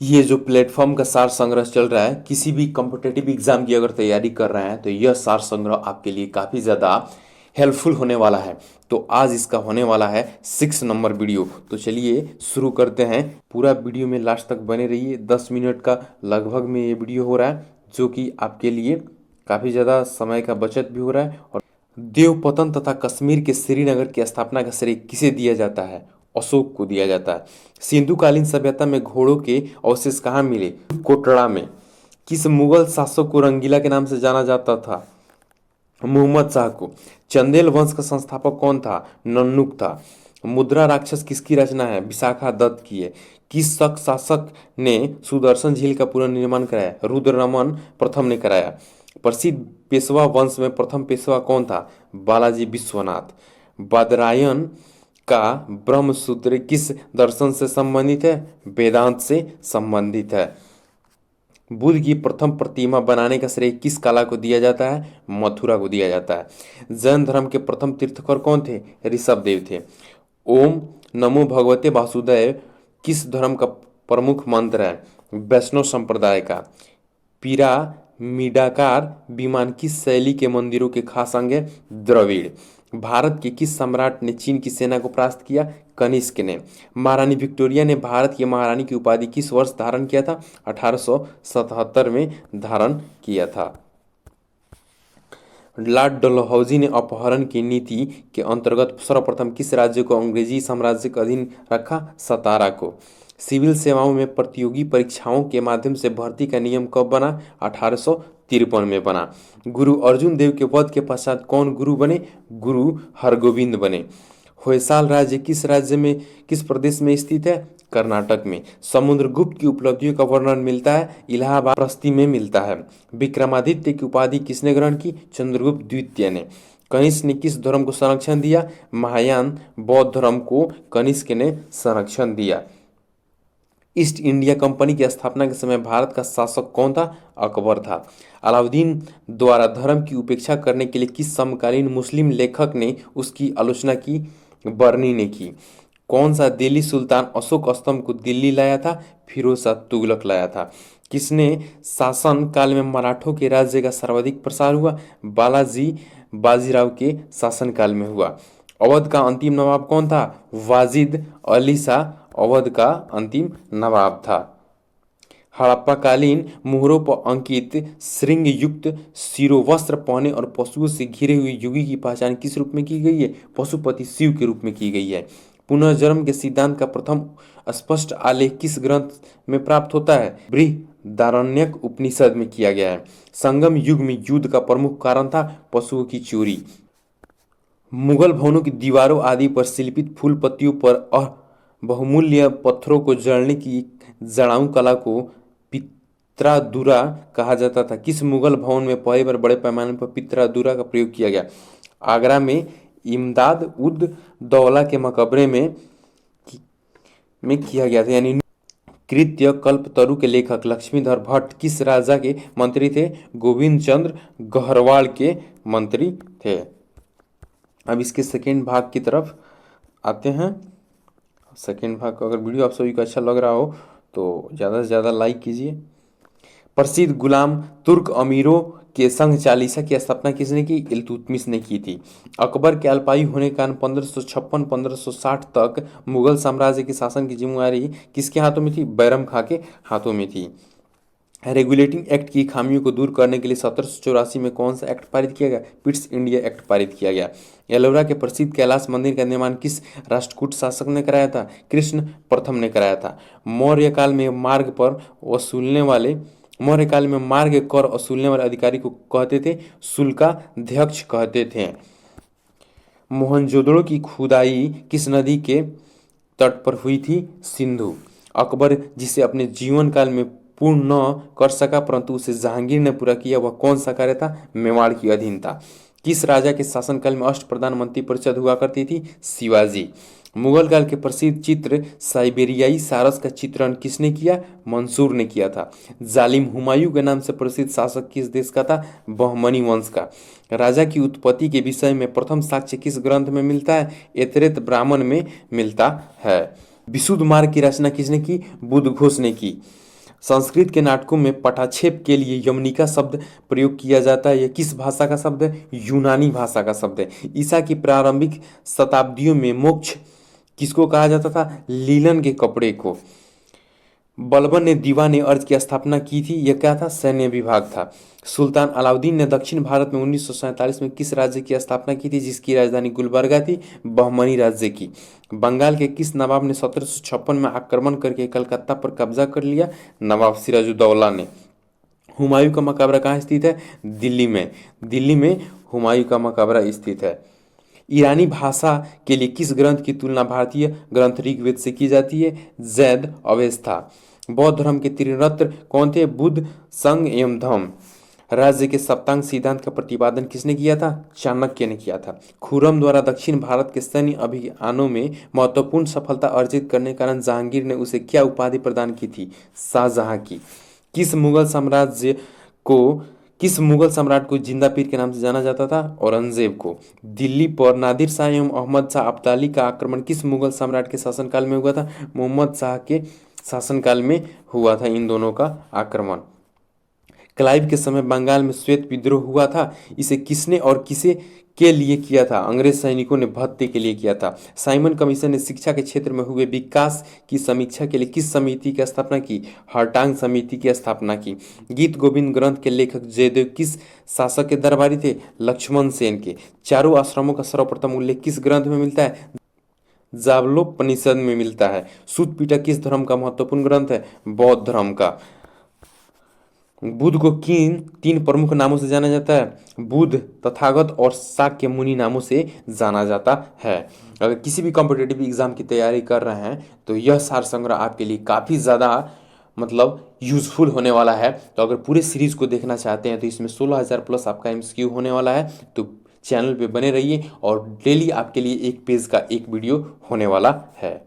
ये जो प्लेटफॉर्म का सार संग्रह चल रहा है, किसी भी कॉम्पिटेटिव एग्जाम की अगर तैयारी कर रहे हैं तो यह सार संग्रह आपके लिए काफ़ी ज़्यादा हेल्पफुल होने वाला है। तो आज इसका होने वाला है 6 नंबर वीडियो। तो चलिए शुरू करते हैं। पूरा वीडियो में लास्ट तक बने रहिए। 10 मिनट का लगभग में ये वीडियो हो रहा है, जो कि आपके लिए काफ़ी ज़्यादा समय का बचत भी हो रहा है। और देवपतन तथा कश्मीर के श्रीनगर की स्थापना का श्रेय किसे दिया जाता है? अशोक को दिया जाता है। सिंधुकालीन सभ्यता में घोड़ों के अवशेष कहाँ मिले? कोटड़ा में। किस मुगल शासक को रंगीला के नाम से जाना जाता था? मोहम्मद शाह को। चंदेल वंश का संस्थापक कौन था? नन्नुक था। मुद्रा राक्षस किसकी रचना है? विशाखा दत्त की है। किस शक शासक ने सुदर्शन झील का पुनर्निर्माण कराया? रुद्ररमन प्रथम ने कराया। प्रसिद्ध पेशवा वंश में प्रथम पेशवा कौन था? बालाजी विश्वनाथ। बादरायन का ब्रह्मसूत्र किस दर्शन से संबंधित है? वेदांत से संबंधित है। बुद्ध की प्रथम प्रतिमा बनाने का श्रेय किस कला को दिया जाता है? मथुरा को दिया जाता है। जैन धर्म के प्रथम तीर्थंकर कौन थे? ऋषभ देव थे। ओम नमो भगवते वासुदेव किस धर्म का प्रमुख मंत्र है? वैष्णव संप्रदाय का। पिरामिडाकार विमान किस शैली के मंदिरों के खास अंग है? द्रविड़। भारत के किस सम्राट ने चीन की सेना को परास्त किया? कनिष्क ने। महारानी विक्टोरिया ने भारत की महारानी की उपाधि किस वर्ष धारण किया था? 1877 में धारण किया था। लॉर्ड डलहौजी ने अपहरण की नीति के अंतर्गत सर्वप्रथम किस राज्य को अंग्रेजी साम्राज्य के अधीन रखा? सतारा को। सिविल सेवाओं में प्रतियोगी परीक्षाओं के माध्यम से भर्ती का नियम कब बना? 1853 में बना। गुरु अर्जुन देव के वध के पश्चात कौन गुरु बने? गुरु हरगोविंद बने। होयसाल राज्य किस प्रदेश में स्थित है? कर्नाटक में। समुद्रगुप्त की उपलब्धियों का वर्णन मिलता है इलाहाबाद प्रस्ती में मिलता है। विक्रमादित्य की उपाधि किसने ग्रहण की? चंद्रगुप्त द्वितीय ने। कनिष्क ने किस धर्म को संरक्षण दिया? महायान बौद्ध धर्म को कनिष्क ने संरक्षण दिया। ईस्ट इंडिया कंपनी की स्थापना के समय भारत का शासक कौन था? अकबर था। अलाउद्दीन द्वारा धर्म की उपेक्षा करने के लिए किस समकालीन मुस्लिम लेखक ने उसकी आलोचना की? बर्नी ने की। कौन सा दिल्ली सुल्तान अशोक स्तंभ को दिल्ली लाया था? फिरोज शाह तुगलक लाया था। किसने शासन काल में मराठों के राज्य का सर्वाधिक प्रसार हुआ? बालाजी बाजीराव के शासन काल में हुआ। अवध का अंतिम नवाब कौन था? वाजिद अली शाह अवध का अंतिम नवाब था। हड़प्पाकालीन मुहरों पर अंकित श्रृंग युक्त शिरोवस्त्र पहने और पशुओं से घिरे हुए योगी की पहचान किस रूप में की गई है? पशुपति शिव के रूप में की गई है। पुनर्जन्म के सिद्धांत का प्रथम स्पष्ट आलेख किस ग्रंथ में प्राप्त होता है? बृहदारण्यक उपनिषद में किया गया है। संगम युग में युद्ध का प्रमुख कारण था पशुओं की चोरी। मुगल भवनों की दीवारों आदि पर शिल्पित फूल पत्तियों पर बहुमूल्य पत्थरों को जड़ने की जड़ाऊ कला को पित्रादुरा कहा जाता था। किस मुगल भवन में पहली बार बड़े पैमाने पर पित्रादुरा का प्रयोग किया गया? आगरा में इमदाद उद दौला के मकबरे में किया गया था। यानी कृत्य कल्पतरु के लेखक लक्ष्मीधर भट्ट किस राजा के मंत्री थे? गोविंद चंद्र गहरवाल के मंत्री थे। अब इसके सेकेंड भाग की तरफ आते हैं। सेकेंड भाग को अगर वीडियो आप सभी को अच्छा लग रहा हो तो ज़्यादा से ज़्यादा लाइक कीजिए। प्रसिद्ध गुलाम तुर्क अमीरों के संघ चालीसा की स्थापना किसने की? इल्तुतमिश ने की थी। अकबर के अल्पायु होने के कारण 1556-1560 तक मुगल साम्राज्य के शासन की जिम्मेदारी किसके हाथों में थी? बैरम खां के हाथों में थी। रेगुलेटिंग एक्ट की खामियों को दूर करने के लिए 1784 में कौन सा एक्ट पारित किया गया? पिट्स इंडिया एक्ट पारित किया गया। एलोरा के प्रसिद्ध कैलाश मंदिर का निर्माण किस राष्ट्रकूट शासक ने कराया था? कृष्ण प्रथम ने कराया था। मौर्य काल में मार्ग कर वसूलने वाले अधिकारी को कहते थे? शुल्काध्यक्ष कहते थे। मोहनजोदड़ो की खुदाई किस नदी के तट पर हुई थी? सिंधु। अकबर जिसे अपने जीवन काल में पूर्ण न कर सका परंतु उसे जहांगीर ने पूरा किया, वह कौन सा कार्य था? मेवाड़ की अधीनता। किस राजा के शासनकाल में अष्ट प्रधानमंत्री परिषद हुआ करती थी? शिवाजी। मुगल काल के प्रसिद्ध चित्र साइबेरियाई सारस का चित्रण किसने किया? मंसूर ने किया था। जालिम हुमायूं के नाम से प्रसिद्ध शासक किस देश का था? बहमनी वंश का। राजा की उत्पत्ति के विषय में प्रथम साक्ष्य किस ग्रंथ में मिलता है? ऐतरेय ब्राह्मण में मिलता है। विशुद्ध मार्ग की रचना किसने की? बुद्धघोष ने की। संस्कृत के नाटकों में पटाक्षेप के लिए यमनिका शब्द प्रयोग किया जाता है। यह किस भाषा का शब्द है? यूनानी भाषा का शब्द है। ईसा की प्रारंभिक शताब्दियों में मोक्ष किसको कहा जाता था? लीलन के कपड़े को। बलबन ने दीवा ने अर्ज की स्थापना की थी। यह क्या था? सैन्य विभाग था। सुल्तान अलाउद्दीन ने दक्षिण भारत में 1947 में किस राज्य की स्थापना की थी जिसकी राजधानी गुलबर्गा थी? बहमनी राज्य की। बंगाल के किस नवाब ने 1756 में आक्रमण करके कलकत्ता पर कब्जा कर लिया? नवाब सिराजुद्दौला ने। हुमायूं का मकबरा कहाँ स्थित है? दिल्ली में। दिल्ली में हुमायूं का मकबरा स्थित है। ईरानी भाषा के लिए किस ग्रंथ की तुलना भारतीय ग्रंथ ऋग्वेद से की जाती है? जैद अवेस्था। बौद्ध धर्म के त्रिरत्न कौन थे? बुद्ध, संघ एवं धम्म। राज्य के सप्तांग सिद्धांत का प्रतिपादन किसने किया था? चाणक्य ने किया था। खुर्रम द्वारा दक्षिण भारत के सैन्य अभियानों में महत्वपूर्ण सफलता अर्जित करने के कारण जहांगीर ने उसे क्या उपाधि प्रदान की थी? शाहजहां की। किस मुगल सम्राट को जिंदा पीर के नाम से जाना जाता था? औरंगजेब को। दिल्ली पर नादिर शाह एवं अहमद शाह अब्दाली का आक्रमण किस मुगल सम्राट के शासनकाल में हुआ था? मोहम्मद शाह के शासनकाल में हुआ था इन दोनों का आक्रमण। क्लाइव के समय बंगाल में श्वेत विद्रोह हुआ था। इसे किसने और किसे के लिए किया था? अंग्रेज सैनिकों ने भत्ते के लिए किया था। साइमन कमीशन ने शिक्षा के क्षेत्र में हुए विकास की समीक्षा के लिए किस समिति की स्थापना की? हर्टांग समिति की स्थापना की। गीत गोविंद ग्रंथ के लेखक जयदेव किस शासक के दरबारी थे? लक्ष्मण सेन के। चारों आश्रमों का सर्वप्रथम उल्लेख किस ग्रंथ में मिलता है? जावलोपनिषद में मिलता है। सूत पिटक किस धर्म का महत्वपूर्ण ग्रंथ है? बौद्ध धर्म का। बुद्ध को किन तीन प्रमुख नामों से जाना जाता है? बुद्ध, तथागत और शाक्य मुनि नामों से जाना जाता है। अगर किसी भी कॉम्पिटेटिव एग्जाम की तैयारी कर रहे हैं तो यह सार संग्रह आपके लिए काफ़ी ज़्यादा यूजफुल होने वाला है। तो अगर पूरे सीरीज को देखना चाहते हैं तो इसमें 16,000 प्लस आपका MCQ होने वाला है। तो चैनल पे बने रहिए और डेली आपके लिए एक पेज का एक वीडियो होने वाला है।